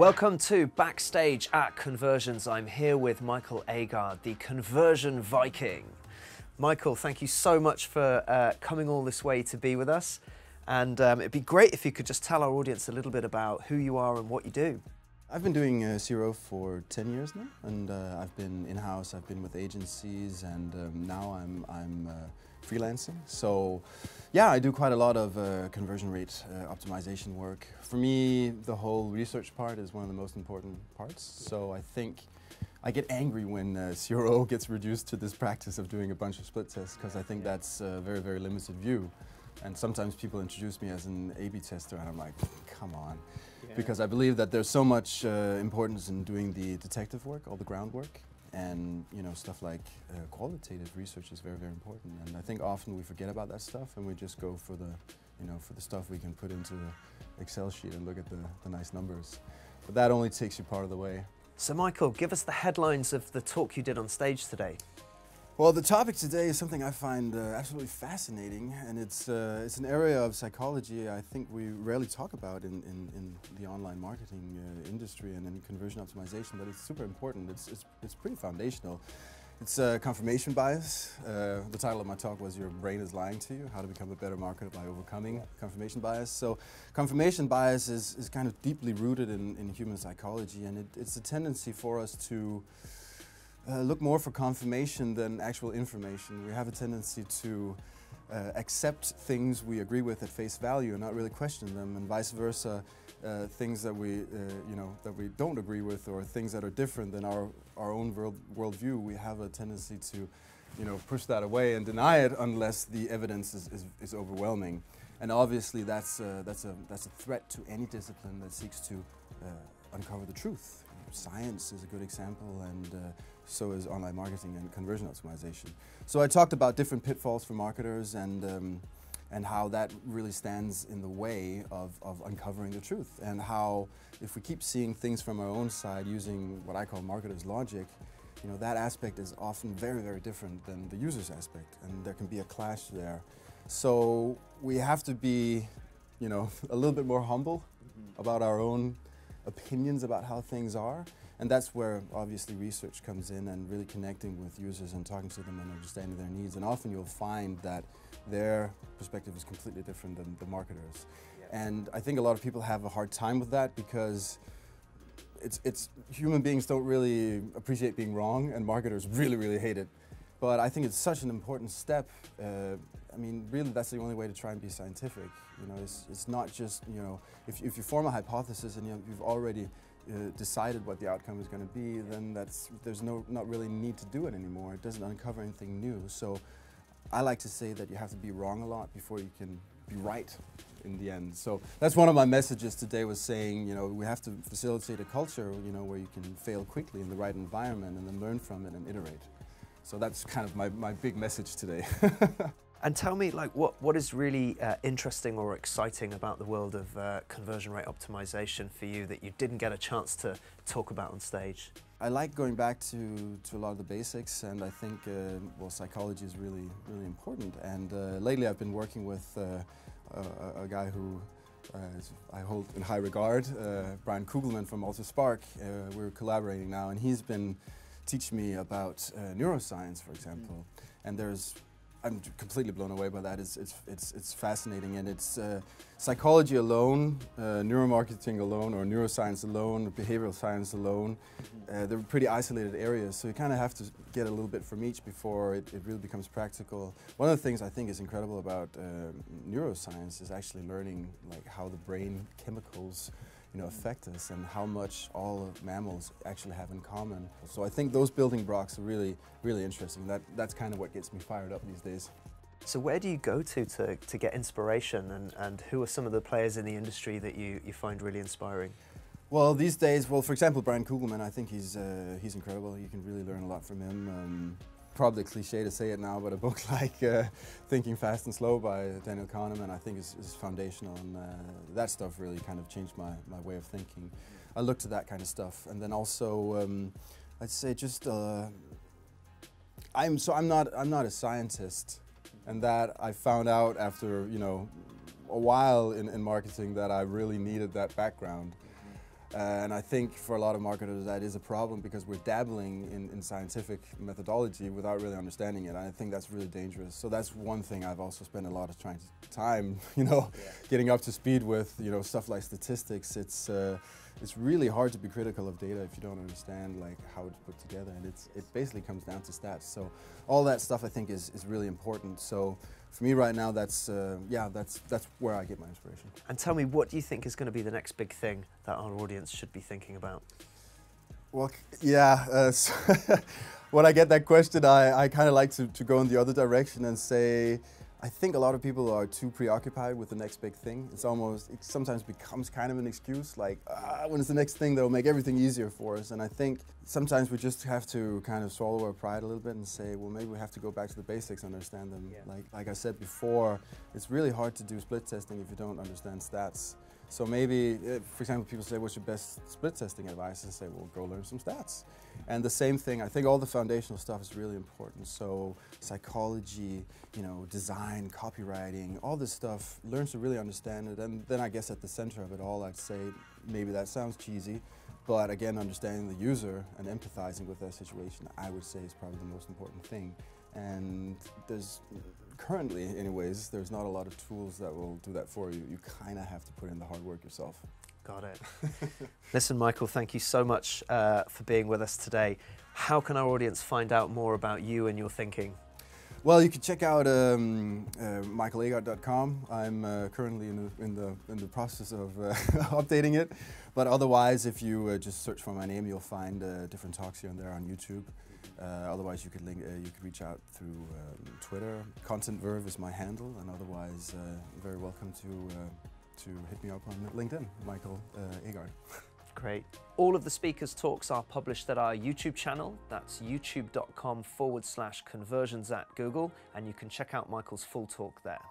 Welcome to Backstage at Conversions. I'm here with Michael Aagaard, the Conversion Viking. Michael, thank you so much for coming all this way to be with us. And it'd be great if you could just tell our audience a little bit about who you are and what you do. I've been doing CRO for 10 years now, and I've been in-house, I've been with agencies, and now I'm freelancing. So yeah, I do quite a lot of conversion rate optimization work. For me, the whole research part is one of the most important parts. So I think I get angry when CRO gets reduced to this practice of doing a bunch of split tests, because I think that's a very, very limited view. And sometimes people introduce me as an A/B tester, and I'm like, come on. Yeah. Because I believe that there's so much importance in doing the detective work, all the groundwork, and stuff like qualitative research is very, very important. And I think often we forget about that stuff, and we just go for the, for the stuff we can put into the Excel sheet and look at the nice numbers. But that only takes you part of the way. So Michael, give us the headlines of the talk you did on stage today. Well, the topic today is something I find absolutely fascinating, and it's an area of psychology I think we rarely talk about in the online marketing industry and in conversion optimization, but it's super important. It's pretty foundational. It's confirmation bias. The title of my talk was "Your Brain is Lying to You: How to Become a Better Marketer by Overcoming Confirmation Bias." So confirmation bias is kind of deeply rooted in human psychology, and it's a tendency for us to look more for confirmation than actual information. We have a tendency to accept things we agree with at face value and not really question them, and vice versa. Things that we don't agree with, or things that are different than our own worldview, we have a tendency to push that away and deny it unless the evidence is overwhelming. And obviously that's a threat to any discipline that seeks to uncover the truth. Science is a good example, and so is online marketing and conversion optimization. So I talked about different pitfalls for marketers and how that really stands in the way of uncovering the truth, and how if we keep seeing things from our own side using what I call marketer's logic, that aspect is often very, very different than the user's aspect, and there can be a clash there. So we have to be, a little bit more humble about our own opinions about how things are, and that's where obviously research comes in, and really connecting with users and talking to them and understanding their needs. And often you'll find that their perspective is completely different than the marketers. Yeah. And I think a lot of people have a hard time with that, because it's human beings don't really appreciate being wrong, and marketers really, really hate it. But I think it's such an important step. I mean, really, that's the only way to try and be scientific. It's not just, if you form a hypothesis and you've already decided what the outcome is going to be, then there's not really need to do it anymore. It doesn't uncover anything new. So I like to say that you have to be wrong a lot before you can be right in the end. So that's one of my messages today, was saying, we have to facilitate a culture, where you can fail quickly in the right environment and then learn from it and iterate. So that's kind of my big message today. And tell me, what is really interesting or exciting about the world of conversion rate optimization for you that you didn't get a chance to talk about on stage? I like going back to a lot of the basics, and I think psychology is really, really important. And lately I've been working with a guy who I hold in high regard, Brian Kugelman from Also Spark. We're collaborating now, and he's been teaching me about neuroscience, for example. And I'm completely blown away by that. It's fascinating, and it's psychology alone, neuromarketing alone, or neuroscience alone, behavioral science alone. They're pretty isolated areas, so you kind of have to get a little bit from each before it really becomes practical. One of the things I think is incredible about neuroscience is actually learning how the brain chemicals affect us, and how much all mammals actually have in common. So I think those building blocks are really, really interesting. That's kind of what gets me fired up these days. So where do you go to get inspiration, and who are some of the players in the industry that you find really inspiring? Well, these days, for example, Brian Kugelman, I think he's incredible. You can really learn a lot from him. Probably cliche to say it now, but a book like Thinking Fast and Slow by Daniel Kahneman, I think is foundational, and that stuff really kind of changed my way of thinking. I look to that kind of stuff, and then also I'd say just I'm not a scientist, and that I found out after a while in marketing that I really needed that background. And I think for a lot of marketers that is a problem because we're dabbling in scientific methodology without really understanding it. I think that's really dangerous. So that's one thing I've also spent a lot of time, getting up to speed with, stuff like statistics. It's really hard to be critical of data if you don't understand like how it's put together, and it basically comes down to stats. So all that stuff I think is really important. So for me right now, that's where I get my inspiration. And tell me, what do you think is going to be the next big thing that our audience should be thinking about? Well, yeah, so when I get that question, I kind of like to go in the other direction and say, I think a lot of people are too preoccupied with the next big thing. It sometimes becomes kind of an excuse, like, when is the next thing that will make everything easier for us? And I think sometimes we just have to kind of swallow our pride a little bit and say, well, maybe we have to go back to the basics and understand them. Yeah. Like I said before, it's really hard to do split testing if you don't understand stats. So maybe, for example, people say, what's your best split testing advice? And say, well, go learn some stats. And the same thing, I think all the foundational stuff is really important. So psychology, design, copywriting, all this stuff, learn to really understand it. And then I guess at the center of it all, I'd say, maybe that sounds cheesy, but again, understanding the user and empathizing with their situation, I would say is probably the most important thing. And currently anyways, there's not a lot of tools that will do that for you. You kind of have to put in the hard work yourself. Got it. Listen, Michael, thank you so much for being with us today. How can our audience find out more about you and your thinking? Well, you can check out michaelaagaard.com. I'm currently in the process of updating it, but otherwise, if you just search for my name, you'll find different talks here and there on YouTube. Otherwise, you could reach out through Twitter. ContentVerve is my handle, and otherwise, you're very welcome to hit me up on LinkedIn, Michael Aagaard. Great. All of the speakers' talks are published at our YouTube channel. That's youtube.com/conversions@Google, and you can check out Michael's full talk there.